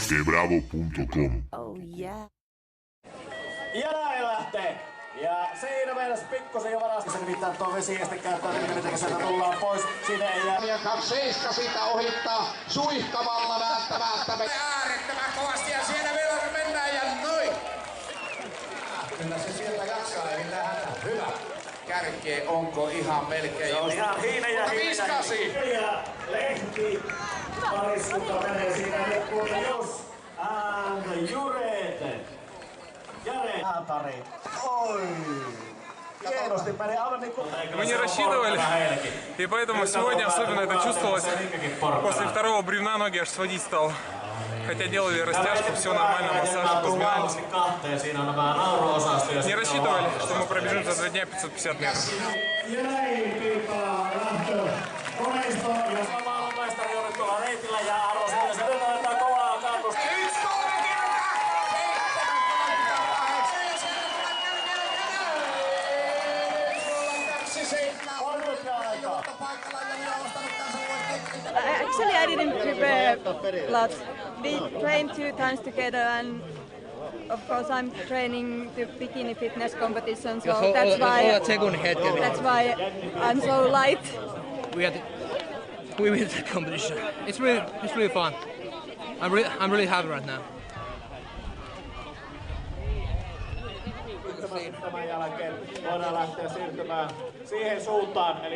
Quebravo.com. Oh yeah. Ja näin lähtee. Ja siinä mennessä pikkusen jo varasti. Se nimittäin tuo vesieste käyttää, miten sieltä tullaan pois. Sinne ei jää. Ja 27 siitä ohittaa suihkamalla välttämättä. Äärettömän kovasti ja siellä vielä mennään ja noin. Kyllä se sieltä jaksaa, ei mitään hätää. Hyvä. Kärkeen onko ihan melkein. Se on ihan hiina ja Viskasi. Ja Lehti. Pariskunta menee siinä nyt kuule Jos. And Jurete. Jare. Haatari. Oi. Hienosti meni aivan niin kuin... Мы не рассчитывали, и поэтому сегодня особенно это чувствовалось. После второго бревна ноги аж сводить стало. Хотя делали растяжку, все нормально, массаж, разминались. Не рассчитывали, что мы пробежим за 2 дня 550 метров. Ja näin kilpaa lähtö koneisto ja samalla maistari on nyt tuolla reitillä ja arvostaa se nyt annetaan kovaa kannusta. Actually, I didn't prepare lots. We trained 2 times together, and of course, I'm training to bikini fitness competition, so that's why I'm so light. We win that competition. It's really fun. I'm really happy right now. Tämän jälkeen voidaan lähteä siirtymään siihen suuntaan. Eli